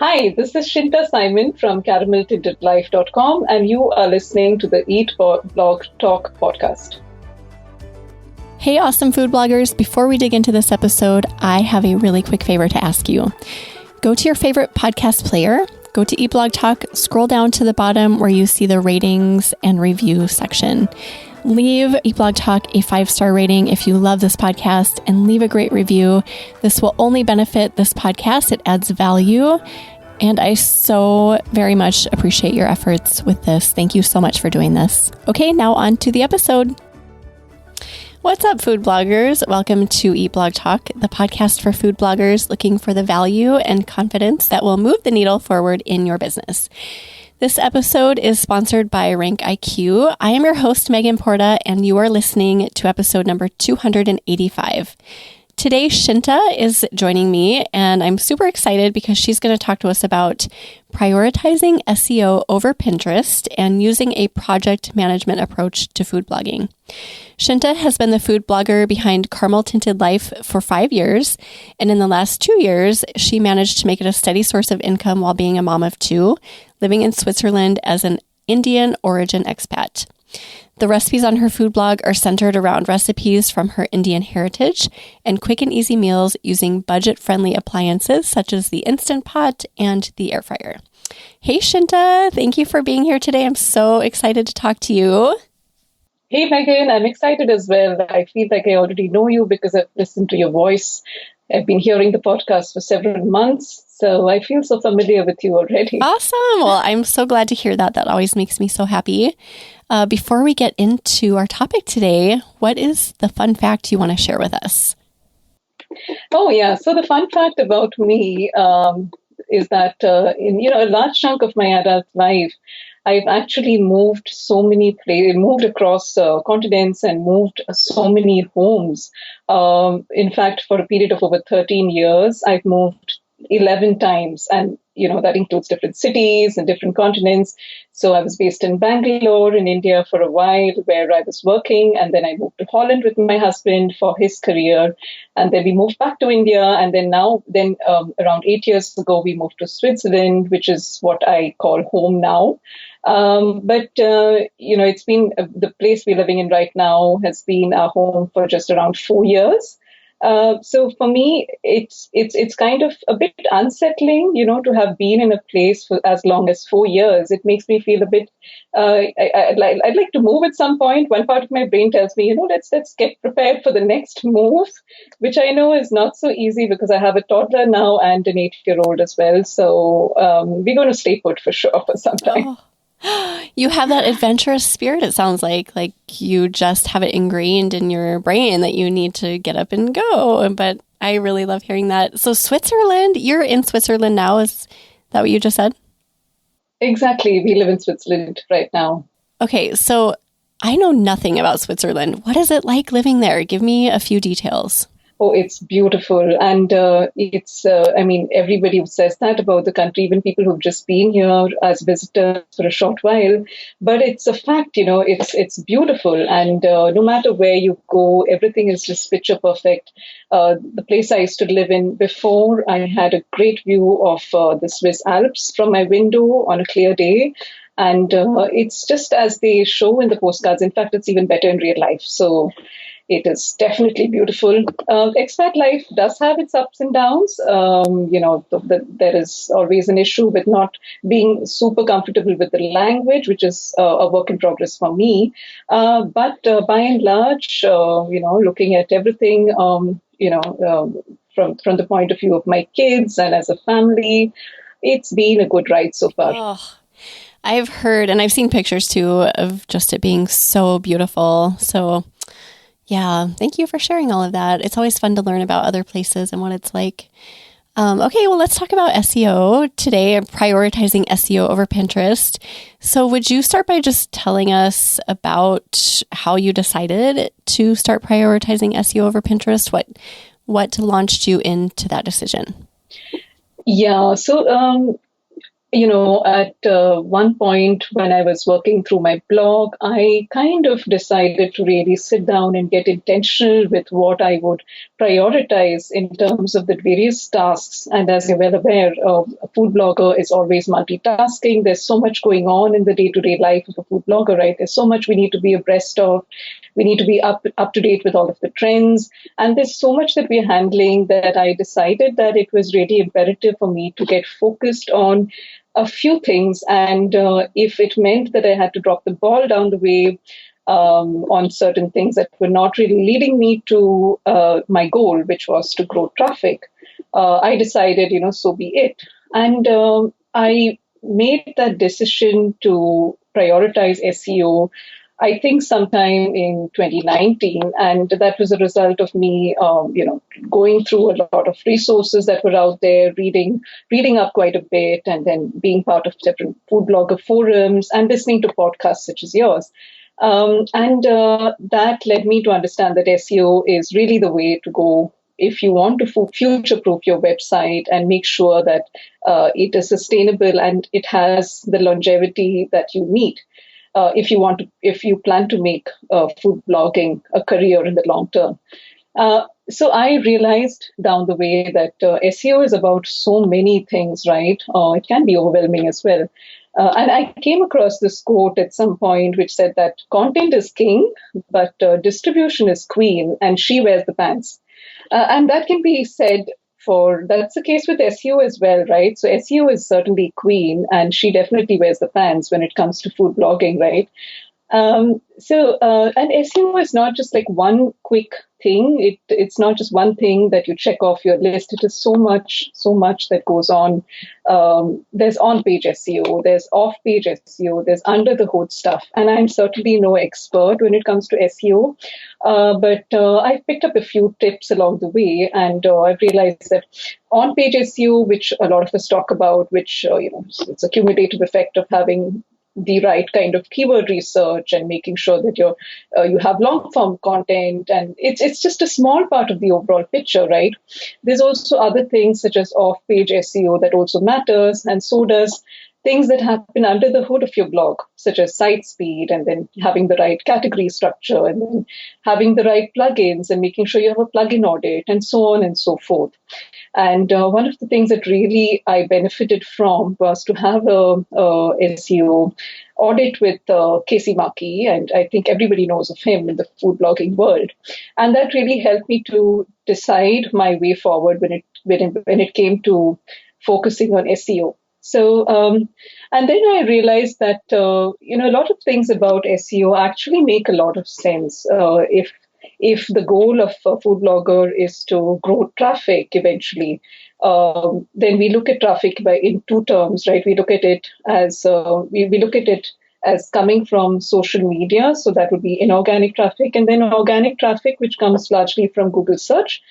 Hi, this is Shinta Simon from CaramelTintedLife.com, and you are listening to the Eat Blog Talk podcast. Hey, awesome food bloggers. Before we dig into this episode, I have a really quick favor to ask you. Go to your favorite podcast player, go to Eat Blog Talk, scroll down to the bottom where you see the ratings and review section. Leave Eat Blog Talk a 5-star rating if you love this podcast and leave a great review. This will only benefit this podcast. It adds value. And I so very much appreciate your efforts with this. Thank you so much for doing this. Okay, now on to the episode. What's up, food bloggers? Welcome to Eat Blog Talk, the podcast for food bloggers looking for the value and confidence that will move the needle forward in your business. This episode is sponsored by Rank IQ. I am your host, Megan Porta, and you are listening to episode number 285. Today, Shinta is joining me, and I'm super excited because she's going to talk to us about prioritizing SEO over Pinterest and using a project management approach to food blogging. Shinta has been the food blogger behind Caramel Tinted Life for 5 years, and in the last 2 years, she managed to make it a steady source of income while being a mom of 2, living in Switzerland as an Indian origin expat. The recipes on her food blog are centered around recipes from her Indian heritage and quick and easy meals using budget-friendly appliances such as the Instant Pot and the air fryer. Hey, Shinta, thank you for being here today. I'm so excited to talk to you. Hey, Megan, I'm excited as well. I feel like I already know you because I've listened to your voice. I've been hearing the podcast for several months, so I feel so familiar with you already. Awesome. Well, I'm so glad to hear that. That always makes me so happy. Before we get into our topic today, what is the fun fact you want to share with us? Oh, yeah. So the fun fact about me is that in a large chunk of my adult life, I've actually moved so many places, moved across continents and moved so many homes. In fact, for a period of over 13 years, I've moved 11 times, and that includes different cities and different continents. So I was based in Bangalore in India for a while where I was working, and then I moved to Holland with my husband for his career, and then we moved back to India, and then around 8 years ago we moved to Switzerland, which is what I call home now. But it's been the place we're living in right now has been our home for just around 4 years. So for me, it's kind of a bit unsettling, to have been in a place for as long as 4 years. It makes me feel a bit. I'd like to move at some point. One part of my brain tells me, let's get prepared for the next move, which I know is not so easy because I have a toddler now and an 8-year-old as well. So we're going to stay put for sure for some time. Oh. You have that adventurous spirit, it sounds like you just have it ingrained in your brain that you need to get up and go. But I really love hearing that. So Switzerland, you're in Switzerland now. Is that what you just said? Exactly. We live in Switzerland right now. Okay. So I know nothing about Switzerland. What is it like living there? Give me a few details. Oh, it's beautiful. And everybody says that about the country, even people who've just been here as visitors for a short while. But it's a fact, it's beautiful. And no matter where you go, everything is just picture perfect. The place I used to live in before, I had a great view of the Swiss Alps from my window on a clear day. And it's just as they show in the postcards. In fact, it's even better in real life. So it is definitely beautiful. Expat life does have its ups and downs. There is always an issue with not being super comfortable with the language, which is a work in progress for me. But by and large, looking at everything, from the point of view of my kids and as a family, it's been a good ride so far. Oh. I've heard, and I've seen pictures too, of just it being so beautiful. So yeah, thank you for sharing all of that. It's always fun to learn about other places and what it's like. Okay, well, let's talk about SEO today, prioritizing SEO over Pinterest. So would you start by just telling us about how you decided to start prioritizing SEO over Pinterest? What launched you into that decision? Yeah, so At one point when I was working through my blog, I kind of decided to really sit down and get intentional with what I would prioritize in terms of the various tasks. And as you're well aware, a food blogger is always multitasking. There's so much going on in the day-to-day life of a food blogger, right? There's so much we need to be abreast of. We need to be up to date with all of the trends. And there's so much that we're handling that I decided that it was really imperative for me to get focused on a few things. And if it meant that I had to drop the ball down the way on certain things that were not really leading me to my goal, which was to grow traffic, I decided, so be it. And I made that decision to prioritize SEO, I think sometime in 2019, and that was a result of me, going through a lot of resources that were out there, reading up quite a bit, and then being part of different food blogger forums and listening to podcasts such as yours. And that led me to understand that SEO is really the way to go if you want to future-proof your website and make sure that it is sustainable and it has the longevity that you need. If you plan to make food blogging a career in the long term. So I realized down the way that SEO is about so many things, right? It can be overwhelming as well. And I came across this quote at some point which said that content is king, but distribution is queen, and she wears the pants. And that can be said that's the case with SEO as well, right? So SEO is certainly queen, and she definitely wears the pants when it comes to food blogging, right? And SEO is not just like one quick thing. It's not just one thing that you check off your list. It is so much that goes on. There's on-page SEO, there's off-page SEO, there's under-the-hood stuff. And I'm certainly no expert when it comes to SEO, but I've picked up a few tips along the way, and I've realized that on-page SEO, which a lot of us talk about, which it's a cumulative effect of having the right kind of keyword research and making sure that you have long form content, and it's just a small part of the overall picture, right? There's also other things such as off-page SEO that also matters, and so does things that happen under the hood of your blog, such as site speed, and then having the right category structure, and then having the right plugins, and making sure you have a plugin audit, and so on and so forth. And one of the things that really I benefited from was to have a SEO audit with Casey Markey, and I think everybody knows of him in the food blogging world. And that really helped me to decide my way forward when it came to focusing on SEO. So, and then I realized that, a lot of things about SEO actually make a lot of sense. If the goal of a food blogger is to grow traffic eventually, then we look at traffic in two terms, right? We look at it as we look at it as coming from social media, so that would be inorganic traffic, and then organic traffic, which comes largely from Google search.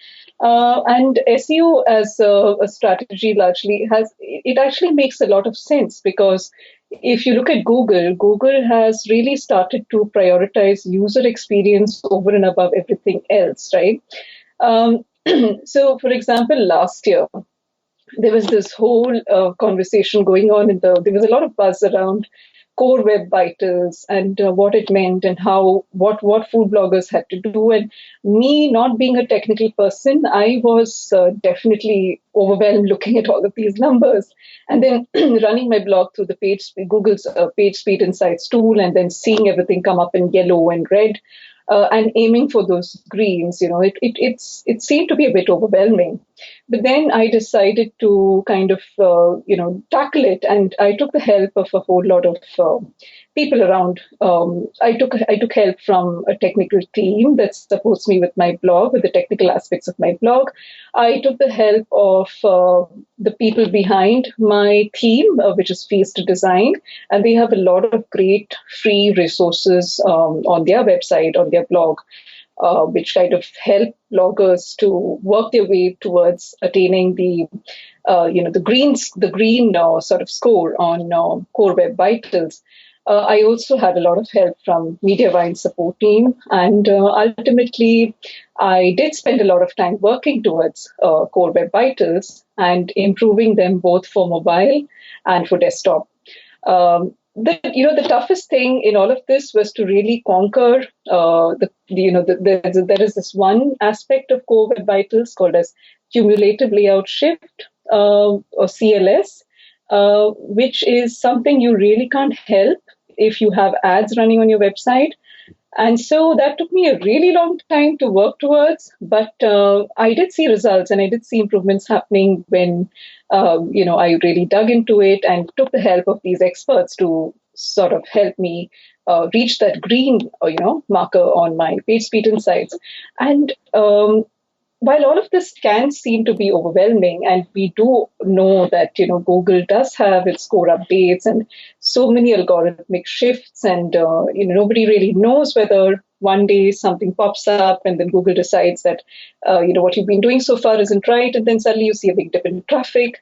And SEO as a strategy largely actually makes a lot of sense, because if you look at Google has really started to prioritize user experience over and above everything else, right? So, for example, last year, there was this whole conversation going on there was a lot of buzz around core web vitals and what it meant and what food bloggers had to do. And me not being a technical person, I was definitely overwhelmed looking at all of these numbers, and then running my blog through the Google's page speed insights tool, and then seeing everything come up in yellow and red. And aiming for those greens, it seemed to be a bit overwhelming. But then I decided to kind of, tackle it, and I took the help of a whole lot of people around. I took help from a technical team that supports me with my blog, with the technical aspects of my blog. I took the help of the people behind my team, which is Feast Design, and they have a lot of great free resources on their website, on their blog, which kind of help bloggers to work their way towards attaining the green sort of score on Core Web Vitals. I also had a lot of help from Mediavine's support team. And ultimately, I did spend a lot of time working towards Core Web Vitals and improving them both for mobile and for desktop. The toughest thing in all of this was to really conquer there is this one aspect of Core Web Vitals called as cumulative layout shift, or CLS, which is something you really can't help if you have ads running on your website. And so that took me a really long time to work towards, but I did see results and I did see improvements happening when, I really dug into it and took the help of these experts to sort of help me reach that green, marker on my page speed insights. And while all of this can seem to be overwhelming, and we do know that Google does have its core updates and so many algorithmic shifts, and nobody really knows whether one day something pops up and then Google decides that what you've been doing so far isn't right, and then suddenly you see a big dip in traffic.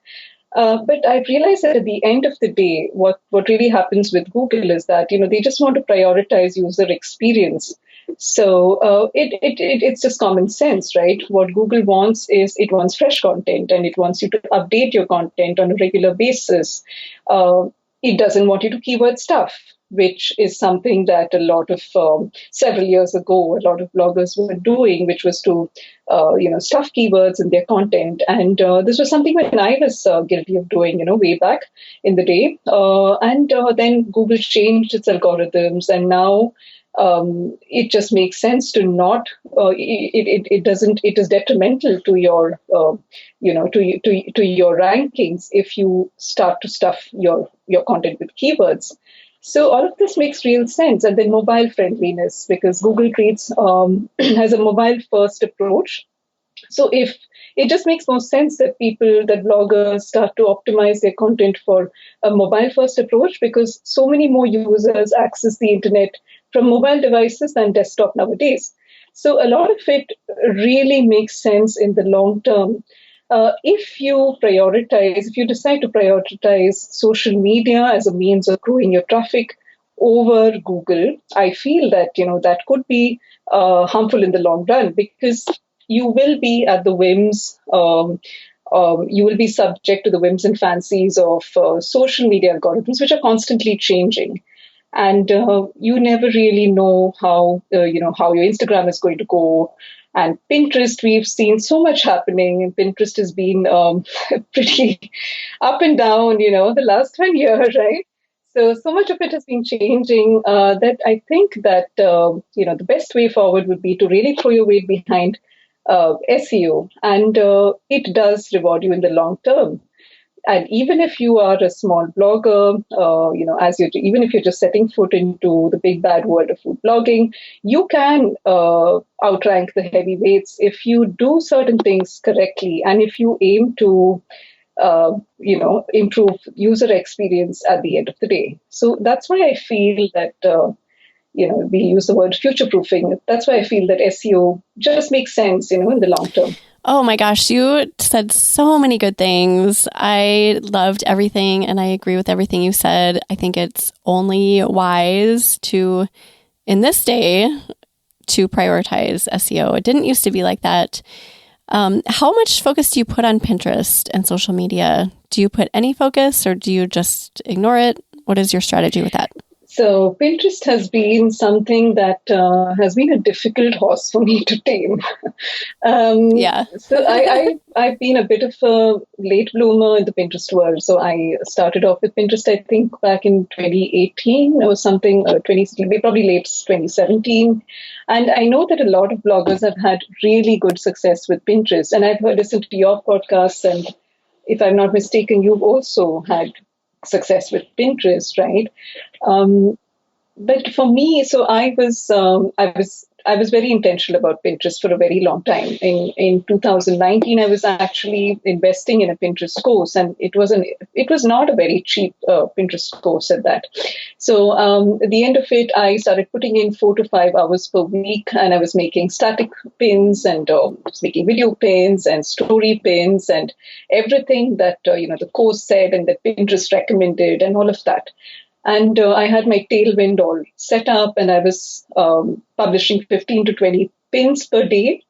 But I've realized that at the end of the day, what really happens with Google is that they just want to prioritize user experience. So it's just common sense, right? What Google wants is it wants fresh content and it wants you to update your content on a regular basis. It doesn't want you to keyword stuff, which is something that a lot of several years ago, a lot of bloggers were doing, which was to stuff keywords in their content. And this was something when I was guilty of doing, way back in the day. And then Google changed its algorithms, and now it just makes sense to not. It doesn't. It is detrimental to your, to your rankings if you start to stuff your content with keywords. So all of this makes real sense. And then mobile friendliness, because Google treats has a mobile first approach. So if it just makes more sense that bloggers start to optimize their content for a mobile first approach, because so many more users access the internet from mobile devices than desktop nowadays. So a lot of it really makes sense in the long term. If you decide to prioritize social media as a means of growing your traffic over Google, I feel that that could be harmful in the long run, because you will be at the whims. You will be subject to the whims and fancies of social media algorithms, which are constantly changing. And you never really know how how your Instagram is going to go. And Pinterest, we've seen so much happening, and Pinterest has been pretty up and down, the last 1 year, right? So much of it has been changing that I think that the best way forward would be to really throw your weight behind SEO, and it does reward you in the long term. And even if you are a small blogger, even if you're just setting foot into the big bad world of food blogging, you can outrank the heavyweights if you do certain things correctly, and if you aim to, improve user experience at the end of the day. So that's why I feel that, we use the word future proofing. That's why I feel that SEO just makes sense, in the long term. Oh my gosh, you said so many good things. I loved everything and I agree with everything you said. I think it's only wise to, in this day, to prioritize SEO. It didn't used to be like that. How much focus do you put on Pinterest and social media? Do you put any focus or do you just ignore it? What is your strategy with that? So Pinterest has been something that has been a difficult horse for me to tame. Yeah. So I've been a bit of a late bloomer in the Pinterest world. So I started off with Pinterest, I think, back in 2018 or something, probably late 2017. And I know that a lot of bloggers have had really good success with Pinterest. And I've listened to your podcasts, and if I'm not mistaken, you've also had success with Pinterest, right? But for me, so I was very intentional about Pinterest for a very long time. In 2019, I was actually investing in a Pinterest course, and it was not a very cheap Pinterest course at that. So at the end of it, I started putting in 4 to 5 hours per week, and I was making static pins, and was making video pins and story pins, and everything that the course said and that Pinterest recommended, and all of that. And I had my tailwind all set up, and I was publishing 15 to 20 pins per day.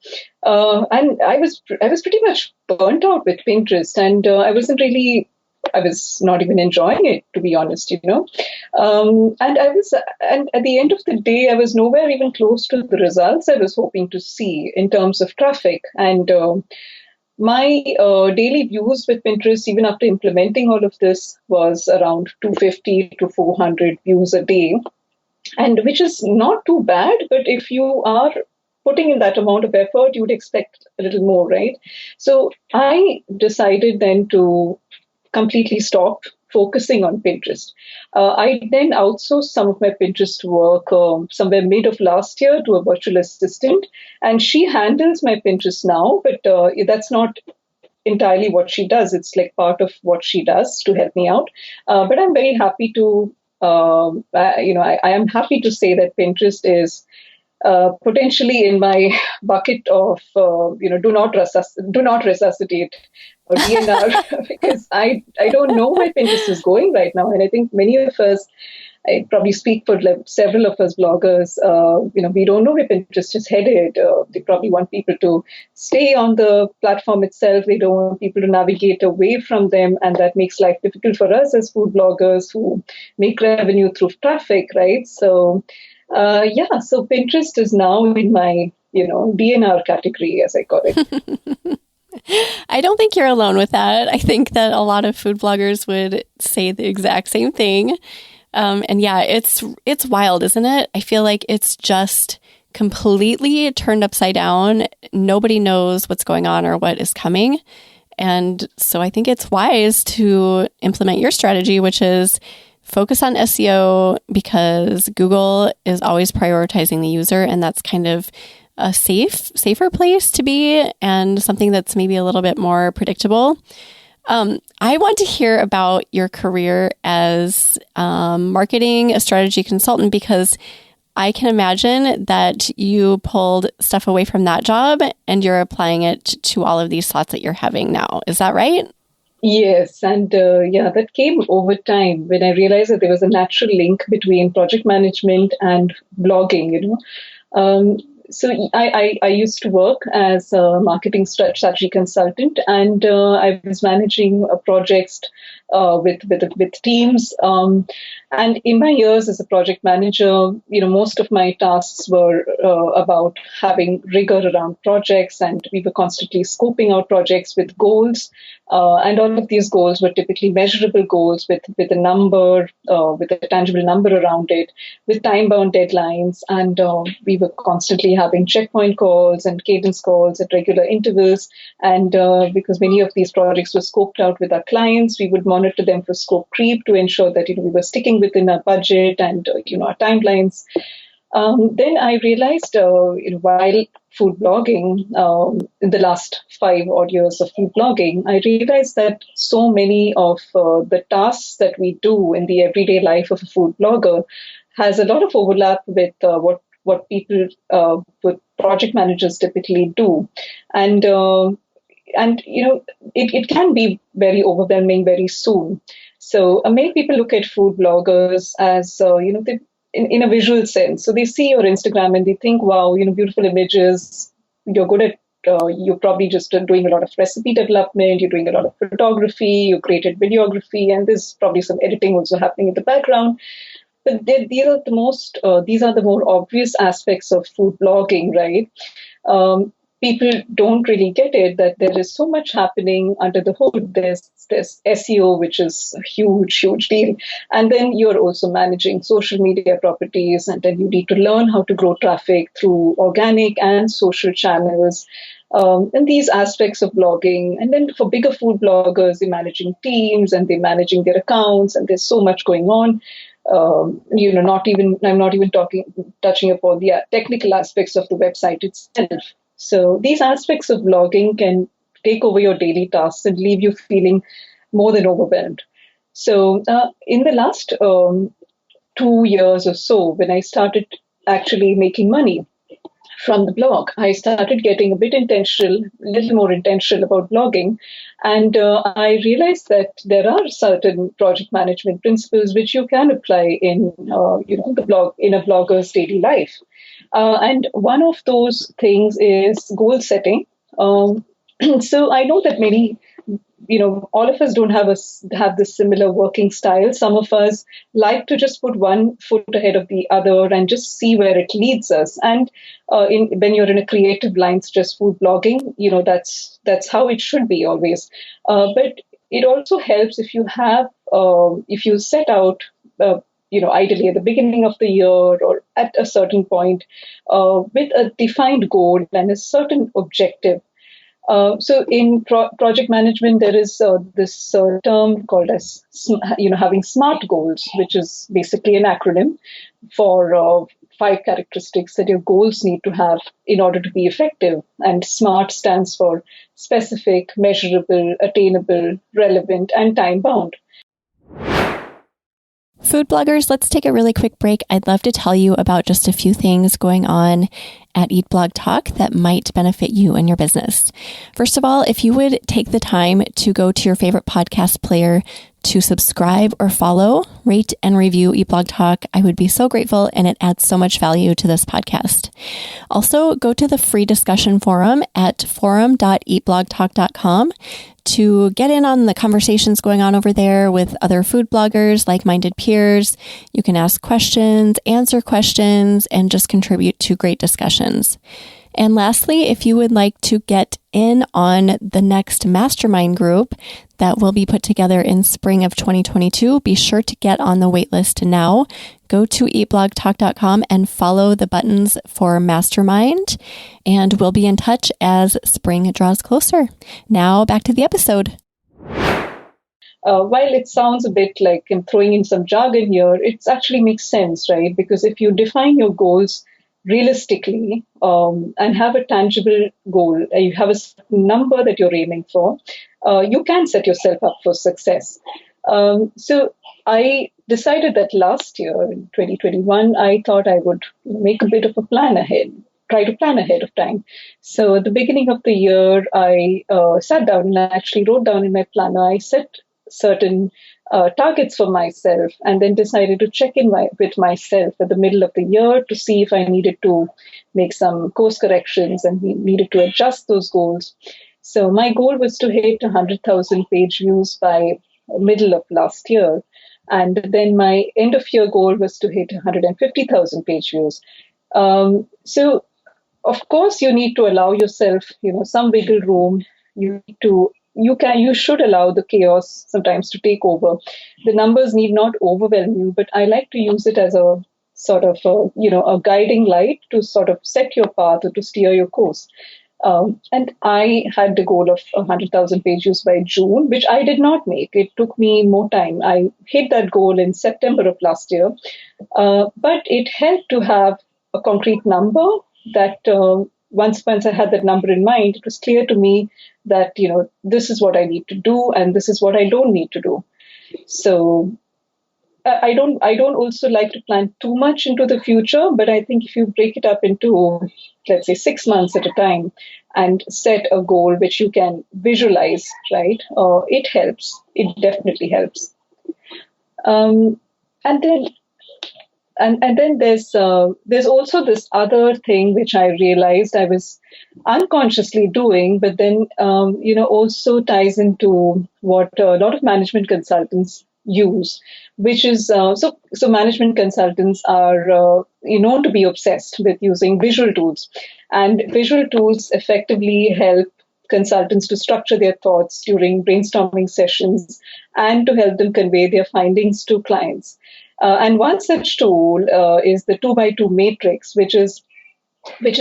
And I was pretty much burnt out with Pinterest, and I was not even enjoying it, to be honest, and at the end of the day, I was nowhere even close to the results I was hoping to see in terms of traffic. And my daily views with Pinterest, even after implementing all of this, was around 250 to 400 views a day, and which is not too bad. But if you are putting in that amount of effort, you would expect a little more, right? So I decided then to completely stop focusing on Pinterest. I then outsourced some of my Pinterest work somewhere mid of last year to a virtual assistant, and she handles my Pinterest now, but that's not entirely what she does. It's like part of what she does to help me out. But I'm very happy to, I am happy to say that Pinterest is potentially in my bucket of do not resuscitate or DNR because I don't know where Pinterest is going right now, and I think many of us, I probably speak for several of us bloggers, we don't know where Pinterest is headed. They probably want people to stay on the platform itself. They don't want people to navigate away from them, and that makes life difficult for us as food bloggers who make revenue through traffic, right? So so Pinterest is now in my, DNR category, as I call it. I don't think you're alone with that. I think that a lot of food bloggers would say the exact same thing. And yeah, it's wild, isn't it? I feel like it's just completely turned upside down. Nobody knows what's going on or what is coming. And so I think it's wise to implement your strategy, which is focus on SEO, because Google is always prioritizing the user, and that's kind of a safer place to be, and something that's maybe a little bit more predictable. I want to hear about your career as marketing a strategy consultant, because I can imagine that you pulled stuff away from that job and you're applying it to all of these thoughts that you're having now. Is that right? Yes, and that came over time when I realized that there was a natural link between project management and blogging. So I used to work as a marketing strategy consultant, and I was managing projects with teams. And in my years as a project manager, most of my tasks were about having rigor around projects, and we were constantly scoping out projects with goals. And all of these goals were typically measurable goals with a number, with a tangible number around it, with time-bound deadlines. And we were constantly having checkpoint calls and cadence calls at regular intervals. And because many of these projects were scoped out with our clients, we would monitor them for scope creep to ensure that we were sticking within our budget and our timelines. Then I realized, while food blogging, in the last 5 odd years of food blogging, I realized that so many of the tasks that we do in the everyday life of a food blogger has a lot of overlap with what people, with project managers typically do, and it can be very overwhelming very soon. So many people look at food bloggers as in a visual sense. So they see your Instagram and they think, wow, beautiful images. You're good at, you're probably just doing a lot of recipe development. You're doing a lot of photography. You created videography, and there's probably some editing also happening in the background. But these are the more obvious aspects of food blogging, right? People don't really get it, that there is so much happening under the hood. There's SEO, which is a huge deal. And then you're also managing social media properties, and then you need to learn how to grow traffic through organic and social channels. And these aspects of blogging. And then for bigger food bloggers, they're managing teams and they're managing their accounts, and there's so much going on. I'm not even touching upon the technical aspects of the website itself. So these aspects of blogging can take over your daily tasks and leave you feeling more than overwhelmed. So in the last 2 years or so, when I started actually making money from the blog. I started getting a bit intentional, a little more intentional about blogging. And I realized that there are certain project management principles which you can apply in, the blog, in a blogger's daily life. And one of those things is goal setting. So I know that many, all of us don't have this similar working style. Some of us like to just put one foot ahead of the other and just see where it leads us. And when you're in a creative line, just food blogging, that's how it should be always. But it also helps if if you set out, ideally at the beginning of the year or at a certain point, with a defined goal and a certain objective. So in project management, there is this term called as, having SMART goals, which is basically an acronym for 5 characteristics that your goals need to have in order to be effective. And SMART stands for specific, measurable, attainable, relevant, and time bound. Food bloggers, let's take a really quick break. I'd love to tell you about just a few things going on at Eat Blog Talk that might benefit you and your business. First of all, if you would take the time to go to your favorite podcast player to subscribe or follow, rate, and review Eat Blog Talk, I would be so grateful, and it adds so much value to this podcast. Also, go to the free discussion forum at forum.eatblogtalk.com to get in on the conversations going on over there with other food bloggers, like-minded peers. You can ask questions, answer questions, and just contribute to great discussions. And lastly, if you would like to get in on the next mastermind group that will be put together in spring of 2022, be sure to get on the waitlist now. Go to eatblogtalk.com and follow the buttons for mastermind, and we'll be in touch as spring draws closer. Now back to the episode. While it sounds a bit like I'm throwing in some jargon here, it actually makes sense, right? Because if you define your goals realistically and have a tangible goal, you have a number that you're aiming for, you can set yourself up for success. So I decided that last year, in 2021, I thought I would make a bit of a plan ahead, try to plan ahead of time. So at the beginning of the year, I sat down and I actually wrote down in my planner, I set certain targets for myself, and then decided to check in with myself at the middle of the year to see if I needed to make some course corrections and needed to adjust those goals. So my goal was to hit 100,000 page views by middle of last year. And then my end of year goal was to hit 150,000 page views. So of course you need to allow yourself, some wiggle room. You should allow the chaos sometimes to take over. The numbers need not overwhelm you, but I like to use it as a sort of, a guiding light to sort of set your path or to steer your course. And I had the goal of 100,000 page views by June, which I did not make. It took me more time. I hit that goal in September of last year, but it helped to have a concrete number that once I had that number in mind, it was clear to me that, this is what I need to do and this is what I don't need to do. So I don't also like to plan too much into the future, but I think if you break it up into, let's say, 6 months at a time and set a goal which you can visualize, right? It helps. It definitely helps. And then there's also this other thing which I realized I was unconsciously doing, but then also ties into what a lot of management consultants use, which is so management consultants are known to be obsessed with using visual tools, and visual tools effectively help consultants to structure their thoughts during brainstorming sessions and to help them convey their findings to clients. And one such tool is the 2x2 matrix, which is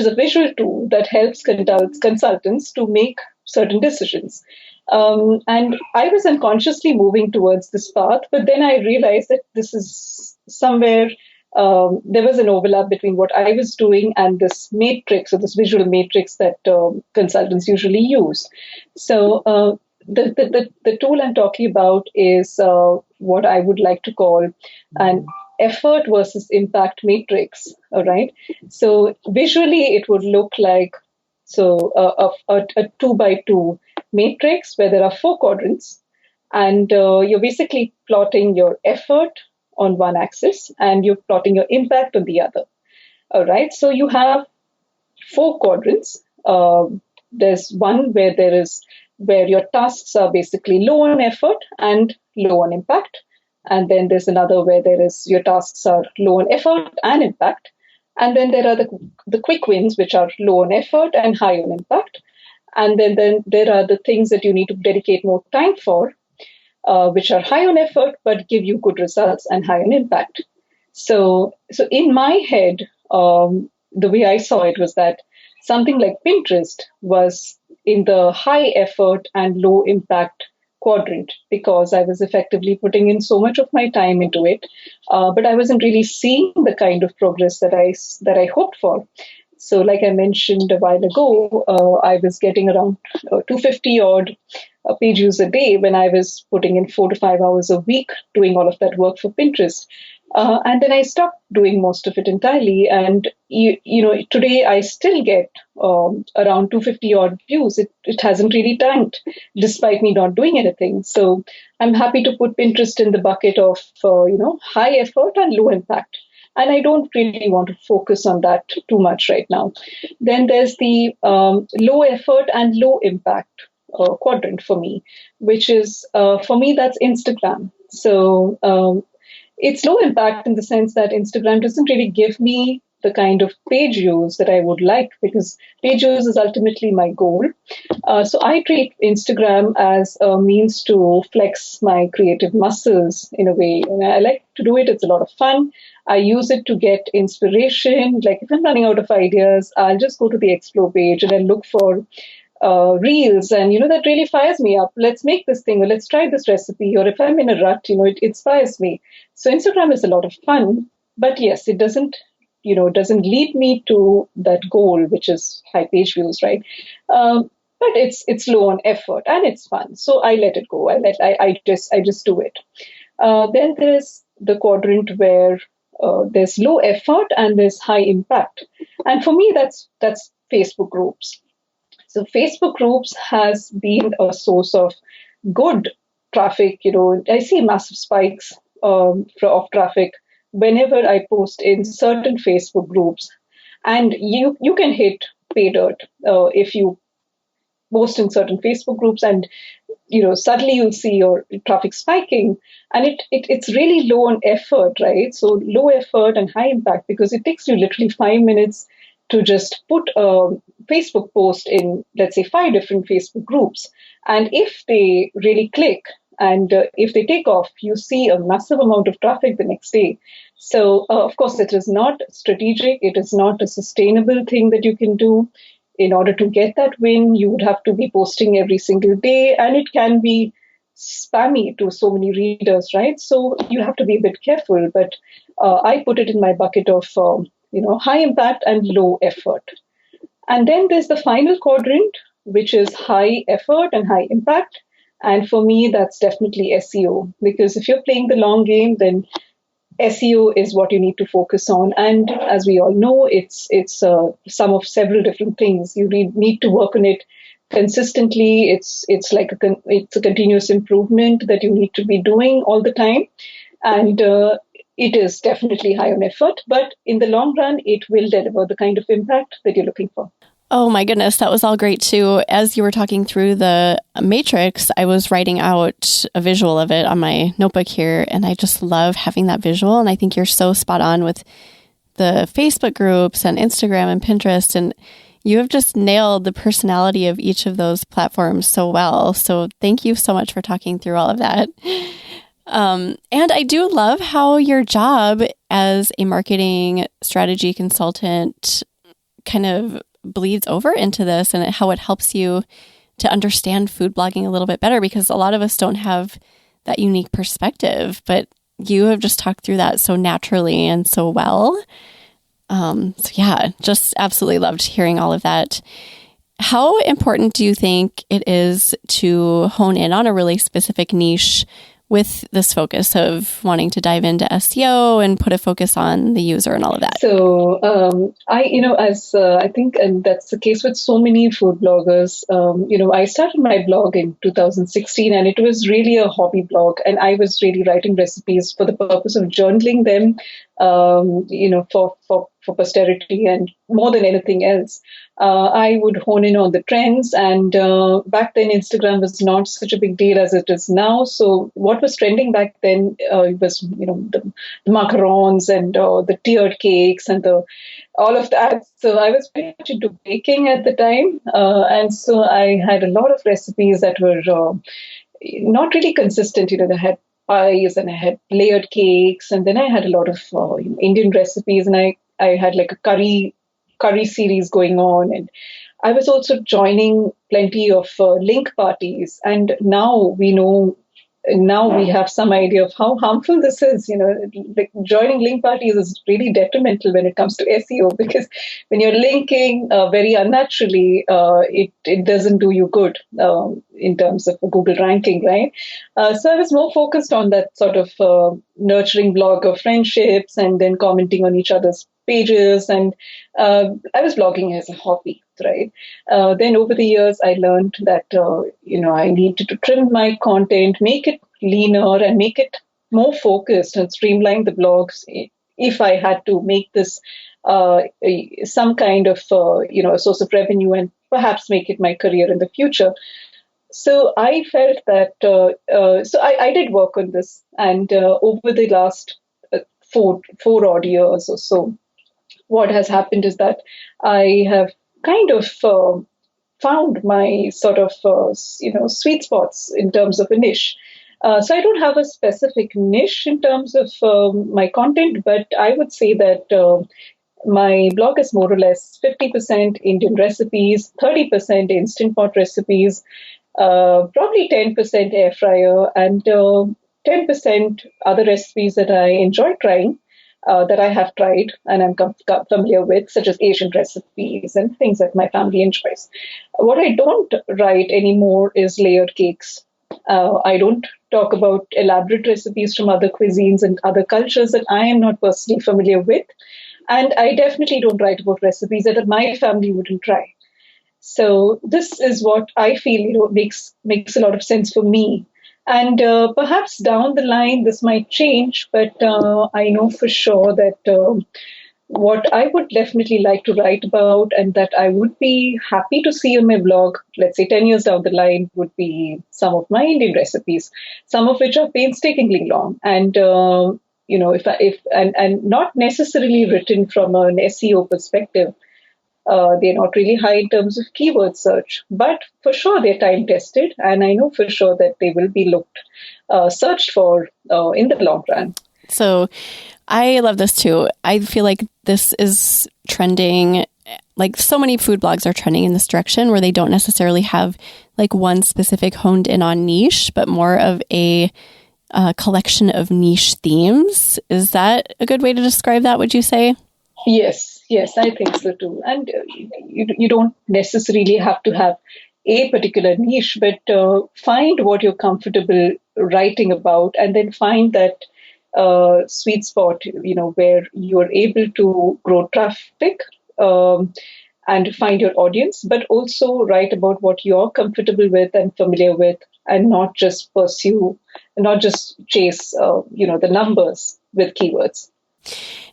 a visual tool that helps consultants to make certain decisions. And I was unconsciously moving towards this path, but then I realized that this is somewhere, there was an overlap between what I was doing and this matrix, or this visual matrix that consultants usually use. So the tool I'm talking about is what I would like to call an effort versus impact matrix. All right. So visually, it would look like a 2 by 2 matrix where there are 4 quadrants, and you're basically plotting your effort on one axis and you're plotting your impact on the other. All right. So you have 4 quadrants. There's one where your tasks are basically low on effort and low on impact. And then there's another where your tasks are low on effort and impact. And then there are the quick wins, which are low on effort and high on impact. And then there are the things that you need to dedicate more time for, which are high on effort, but give you good results and high on impact. So in my head, the way I saw it was that something like Pinterest was in the high effort and low impact quadrant because I was effectively putting in so much of my time into it, but I wasn't really seeing the kind of progress that I hoped for. So like I mentioned a while ago, I was getting around 250 odd page views a day when I was putting in 4 to 5 hours a week doing all of that work for Pinterest. And then I stopped doing most of it entirely. And, today I still get around 250 odd views. It hasn't really tanked despite me not doing anything. So I'm happy to put Pinterest in the bucket of, high effort and low impact. And I don't really want to focus on that too much right now. Then there's the low effort and low impact quadrant for me, which is, for me, that's Instagram. So it's low impact in the sense that Instagram doesn't really give me the kind of page views that I would like because page views is ultimately my goal. So I treat Instagram as a means to flex my creative muscles in a way. And I like to do it. It's a lot of fun. I use it to get inspiration. Like if I'm running out of ideas, I'll just go to the explore page and I look for reels, and that really fires me up. Let's make this thing, or let's try this recipe. Or if I'm in a rut, it inspires me. So Instagram is a lot of fun, but yes, it doesn't lead me to that goal, which is high page views, right? But it's low on effort and it's fun, so I let it go. I just do it. Then there's the quadrant where there's low effort and there's high impact, and for me that's Facebook groups. So Facebook groups has been a source of good traffic. I see massive spikes of traffic whenever I post in certain Facebook groups. And you can hit pay dirt if you post in certain Facebook groups, and suddenly you'll see your traffic spiking, and it's really low on effort, right? So low effort and high impact because it takes you literally 5 minutes to just put a Facebook post in, let's say, 5 different Facebook groups. And if they really click and if they take off, you see a massive amount of traffic the next day. So, of course, it is not strategic. It is not a sustainable thing that you can do. In order to get that win, you would have to be posting every single day, and it can be spammy to so many readers, right? So you have to be a bit careful. But I put it in my bucket of high impact and low effort. And then there's the final quadrant, which is high effort and high impact. And for me, that's definitely SEO, because if you're playing the long game, then SEO is what you need to focus on. And as we all know, it's sum of several different things. You need to work on it consistently. It's a continuous improvement that you need to be doing all the time. And it is definitely high on effort, but in the long run, it will deliver the kind of impact that you're looking for. Oh my goodness, that was all great too. As you were talking through the matrix, I was writing out a visual of it on my notebook here, and I just love having that visual. And I think you're so spot on with the Facebook groups and Instagram and Pinterest, and you have just nailed the personality of each of those platforms so well. So thank you so much for talking through all of that. And I do love how your job as a marketing strategy consultant kind of bleeds over into this, and how it helps you to understand food blogging a little bit better, because a lot of us don't have that unique perspective, but you have just talked through that so naturally and so well. So yeah, just absolutely loved hearing all of that. How important do you think it is to hone in on a really specific niche with this focus of wanting to dive into SEO and put a focus on the user and all of that? So I think, and that's the case with so many food bloggers. I started my blog in 2016, and it was really a hobby blog, and I was really writing recipes for the purpose of journaling them, for posterity, and more than anything else. I would hone in on the trends, and back then Instagram was not such a big deal as it is now. So what was trending back then was the macarons and the tiered cakes and all of that. So I was pretty much into baking at the time, and so I had a lot of recipes that were not really consistent. I had pies and I had layered cakes, and then I had a lot of Indian recipes, and I had like a curry series going on, and I was also joining plenty of link parties, and now we have some idea of how harmful this is. Like joining link parties is really detrimental when it comes to SEO, because when you're linking very unnaturally, it doesn't do you good in terms of Google ranking, right? So I was more focused on that sort of nurturing blog of friendships and then commenting on each other's pages, and I was blogging as a hobby, right? Then over the years, I learned that I needed to trim my content, make it leaner, and make it more focused, and streamline the blogs if I had to make this some kind of a source of revenue, and perhaps make it my career in the future. So I felt that so I did work on this, and over the last four odd years or so, what has happened is that I have kind of found my sort of sweet spots in terms of a niche. So I don't have a specific niche in terms of my content, but I would say that my blog is more or less 50% Indian recipes, 30% instant pot recipes, probably 10% air fryer, and 10% other recipes that I enjoy trying. That I have tried and I'm familiar with, such as Asian recipes and things that my family enjoys. What I don't write anymore is layered cakes. I don't talk about elaborate recipes from other cuisines and other cultures that I am not personally familiar with. And I definitely don't write about recipes that my family wouldn't try. So this is what I feel makes a lot of sense for me. And perhaps down the line, this might change, but I know for sure that what I would definitely like to write about, and that I would be happy to see on my blog, let's say 10 years down the line, would be some of my Indian recipes, some of which are painstakingly long. And, and not necessarily written from an SEO perspective. They're not really high in terms of keyword search, but for sure they're time tested, and I know for sure that they will be searched for in the long run. So I love this too. I feel like this is trending, like so many food blogs are trending in this direction, where they don't necessarily have like one specific honed in on niche, but more of a collection of niche themes. Is that a good way to describe that, would you say? Yes, I think so too. And you don't necessarily have to have a particular niche, but find what you're comfortable writing about, and then find that sweet spot, where you're able to grow traffic and find your audience, but also write about what you're comfortable with and familiar with, and not just chase, the numbers with keywords.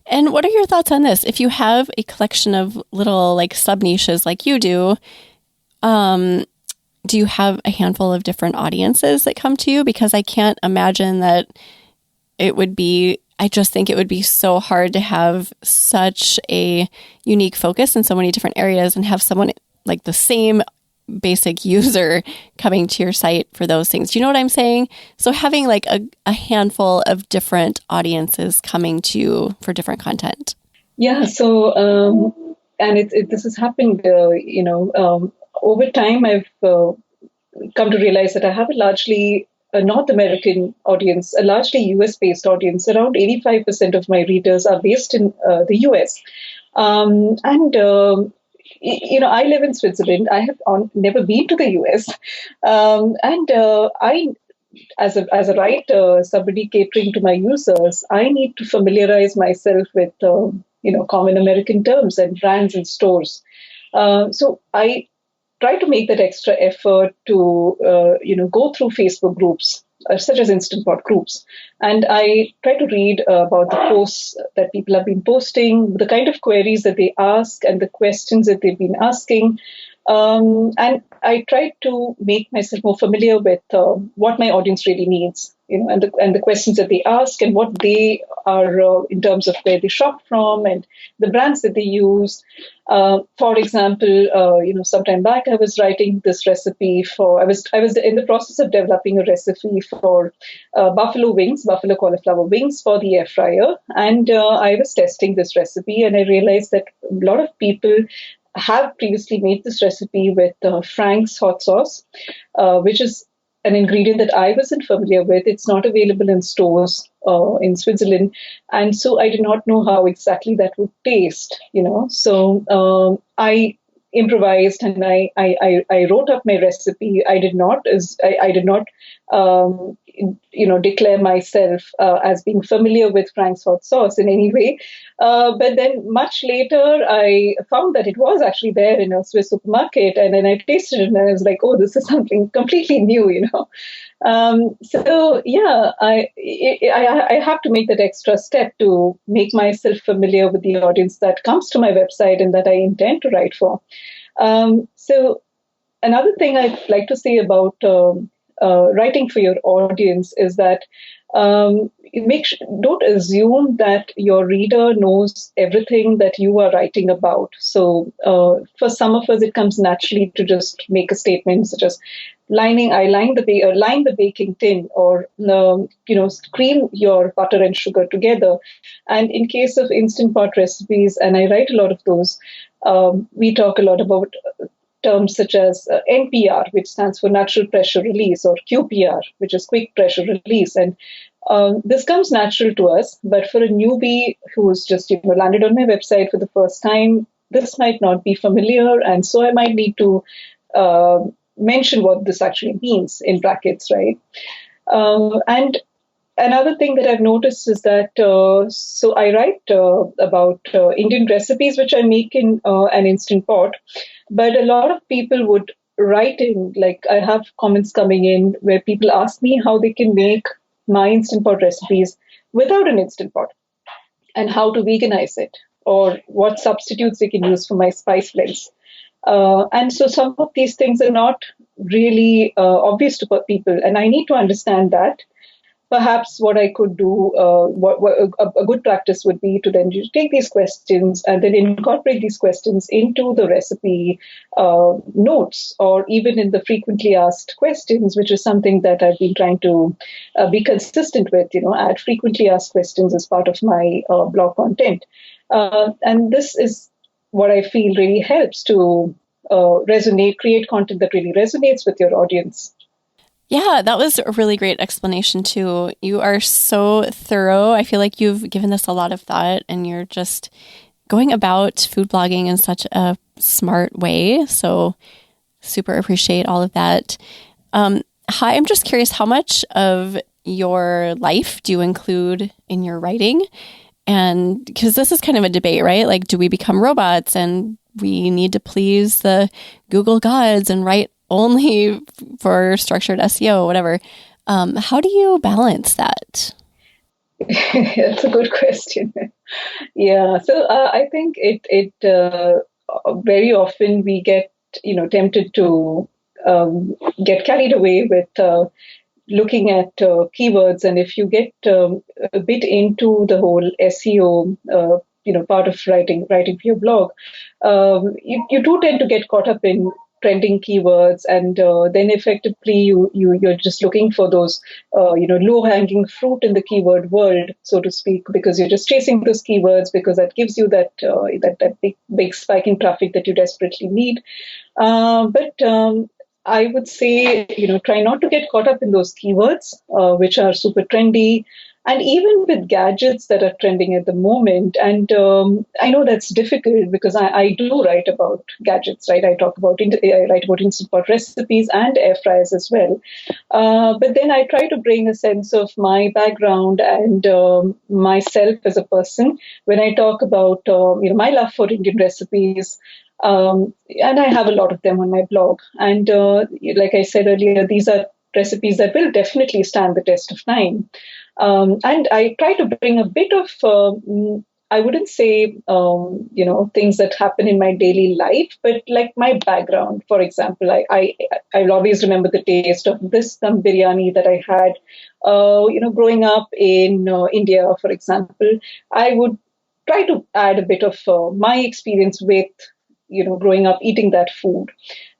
And what are your thoughts on this? If you have a collection of little like sub niches like you do you have a handful of different audiences that come to you? Because I can't imagine that I just think it would be so hard to have such a unique focus in so many different areas and have someone like the same basic user coming to your site for those things. Do you know what I'm saying? So having like a handful of different audiences coming to you for different content. Yeah. So, and this has happened, over time, I've come to realize that I have a largely North American audience, a largely US based audience. Around 85% of my readers are based in the US. I live in Switzerland. I have never been to the US. as a writer, somebody catering to my users, I need to familiarize myself with common American terms and brands and stores. So I try to make that extra effort to go through Facebook groups such as Instant Pot groups, and I try to read about the posts that people have been posting, the kind of queries that they ask, and the questions that they've been asking. And I try to make myself more familiar with what my audience really needs, and the questions that they ask, and what they are in terms of where they shop from and the brands that they use. For example, sometime back I was writing this recipe for. I was in the process of developing a recipe for buffalo cauliflower wings for the air fryer, and I was testing this recipe, and I realized that a lot of people have previously made this recipe with Frank's hot sauce, which is an ingredient that I wasn't familiar with. It's not available in stores in Switzerland. And so I did not know how exactly that would taste. So I improvised, and I wrote up my recipe. I did not declare myself as being familiar with Frank's hot sauce in any way. But then much later, I found that it was actually there in a Swiss supermarket, and then I tasted it, and I was like, "Oh, this is something completely new." So yeah, I have to make that extra step to make myself familiar with the audience that comes to my website and that I intend to write for. So another thing I'd like to say about writing for your audience is that don't assume that your reader knows everything that you are writing about. So for some of us, it comes naturally to just make a statement such as line the baking tin, or cream your butter and sugar together. And in case of Instant Pot recipes, and I write a lot of those, we talk a lot about terms such as NPR, which stands for natural pressure release, or QPR, which is quick pressure release. And this comes natural to us, but for a newbie who's just landed on my website for the first time, this might not be familiar, and so I might need to mention what this actually means in brackets, right? And another thing that I've noticed is that so I write about Indian recipes which I make in an Instant Pot, but a lot of people would write in, like I have comments coming in where people ask me how they can make my Instant Pot recipes without an Instant Pot, and how to veganize it, or what substitutes they can use for my spice blends. And so some of these things are not really obvious to people, and I need to understand that. Perhaps what I could do, a good practice would be to then take these questions and then incorporate these questions into the recipe notes, or even in the frequently asked questions, which is something that I've been trying to be consistent with, add frequently asked questions as part of my blog content. And this is what I feel really helps to create content that really resonates with your audience. Yeah, that was a really great explanation too. You are so thorough. I feel like you've given this a lot of thought, and you're just going about food blogging in such a smart way. So super appreciate all of that. Hi, I'm just curious, how much of your life do you include in your writing? And because this is kind of a debate, right? Like, do we become robots and we need to please the Google gods and write only for structured SEO, whatever? How do you balance that? That's a good question. Yeah, so I think it very often we get tempted to get carried away with looking at keywords, and if you get a bit into the whole SEO, part of writing for your blog, you do tend to get caught up in trending keywords, and then effectively you're just looking for those low hanging fruit in the keyword world, so to speak, because you're just chasing those keywords because that gives you that big spike in traffic that you desperately need. But I would say try not to get caught up in those keywords which are super trendy. And even with gadgets that are trending at the moment, and I know that's difficult because I do write about gadgets, right? I write about instant pot recipes and air fryers as well. But then I try to bring a sense of my background and myself as a person when I talk about my love for Indian recipes. And I have a lot of them on my blog. And like I said earlier, these are recipes that will definitely stand the test of time. And I try to bring a bit of, I wouldn't say, things that happen in my daily life, but like my background. For example, I'll always remember the taste of this dum biryani that I had, growing up in India, for example. I would try to add a bit of my experience with, growing up eating that food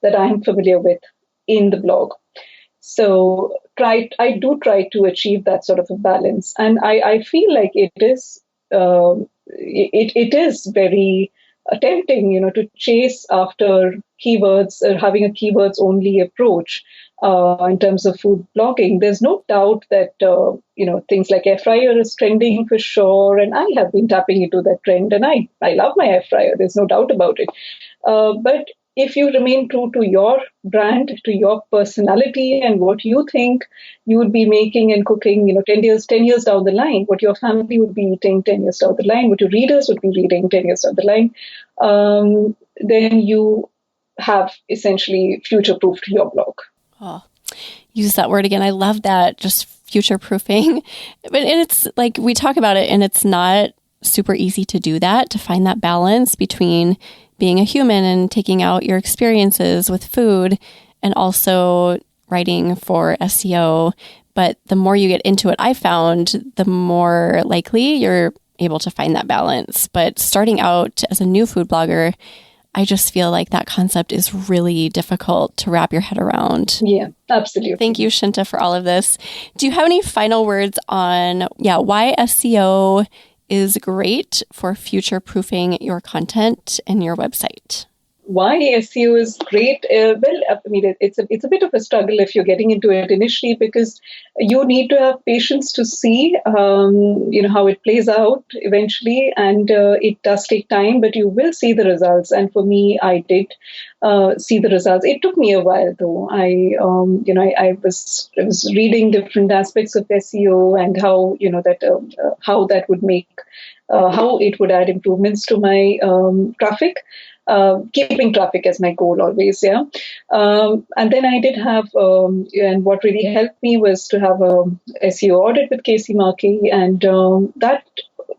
that I'm familiar with in the blog. So I do try to achieve that sort of a balance, and I feel like it is very tempting, to chase after keywords or having a keywords only approach in terms of food blogging. There's no doubt that things like air fryer is trending for sure, and I have been tapping into that trend, and I love my air fryer. There's no doubt about it. But if you remain true to your brand, to your personality and what you think you would be making and cooking, 10 years down the line, what your family would be eating 10 years down the line, what your readers would be reading 10 years down the line, then you have essentially future-proofed your blog. Oh, use that word again. I love that. Just future-proofing. And it's like we talk about it, and it's not super easy to do that, to find that balance between being a human and taking out your experiences with food and also writing for SEO. But the more you get into it, I found, the more likely you're able to find that balance. But starting out as a new food blogger, I just feel like that concept is really difficult to wrap your head around. Yeah, absolutely. Thank you, Shinta, for all of this. Do you have any final words on why SEO is great for future-proofing your content and your website? Why SEO is great? It's a bit of a struggle if you're getting into it initially, because you need to have patience to see, how it plays out eventually, and it does take time, but you will see the results. And for me, I did see the results. It took me a while, though. I was reading different aspects of SEO and how how that would make how it would add improvements to my traffic. Keeping traffic as my goal always, yeah. And then I did have, and what really helped me was to have a SEO audit with Casey Markey, and that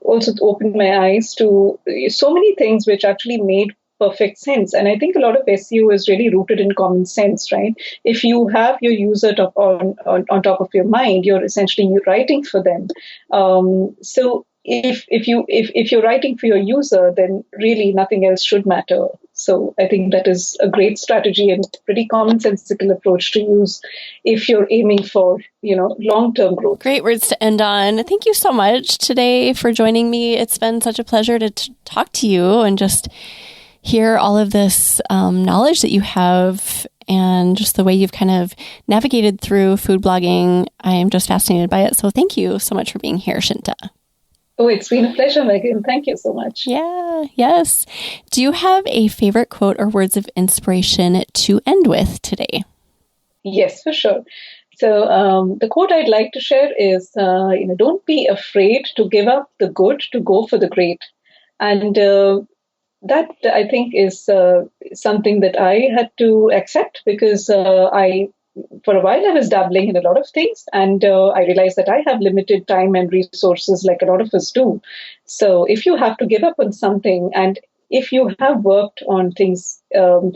also opened my eyes to so many things which actually made perfect sense. And I think a lot of SEO is really rooted in common sense, right? If you have your user on top of your mind, you're essentially writing for them. So if you're writing for your user, then really nothing else should matter. So I think that is a great strategy and pretty commonsensical approach to use if you're aiming for, long-term growth. Great words to end on. Thank you so much today for joining me. It's been such a pleasure to talk to you and just hear all of this knowledge that you have and just the way you've kind of navigated through food blogging. I am just fascinated by it. So thank you so much for being here, Shinta. Oh, it's been a pleasure, Megan. Thank you so much. Yeah, yes. Do you have a favorite quote or words of inspiration to end with today? Yes, for sure. So the quote I'd like to share is, don't be afraid to give up the good to go for the great. And that, I think, is something that I had to accept because for a while, I was dabbling in a lot of things, and I realized that I have limited time and resources like a lot of us do. So if you have to give up on something, and if you have worked on things, and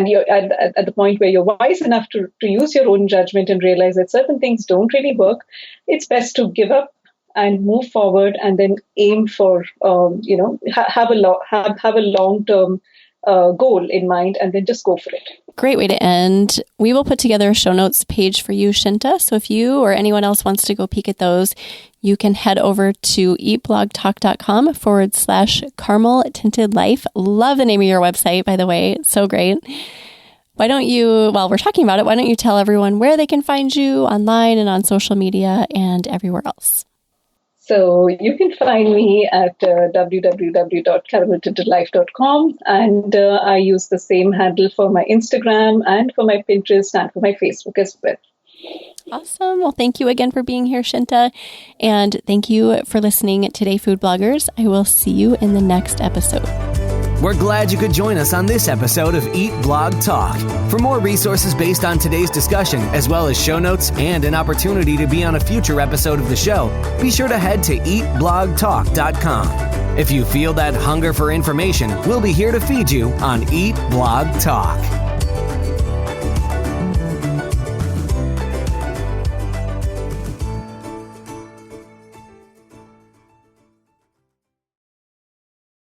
you're at the point where you're wise enough to use your own judgment and realize that certain things don't really work, it's best to give up and move forward, and then aim for, have a long-term goal in mind, and then just go for it. Great way to end. We will put together a show notes page for you, Shinta. So if you or anyone else wants to go peek at those, you can head over to eatblogtalk.com/Caramel Tinted Life. Love the name of your website, by the way. It's so great. Why don't you, while we're talking about it, why don't you tell everyone where they can find you online and on social media and everywhere else? So you can find me at www.carameltintedlife.com, and I use the same handle for my Instagram and for my Pinterest and for my Facebook as well. Awesome. Well, thank you again for being here, Shinta. And thank you for listening today, food bloggers. I will see you in the next episode. We're glad you could join us on this episode of Eat Blog Talk. For more resources based on today's discussion, as well as show notes and an opportunity to be on a future episode of the show, be sure to head to eatblogtalk.com. If you feel that hunger for information, we'll be here to feed you on Eat Blog Talk.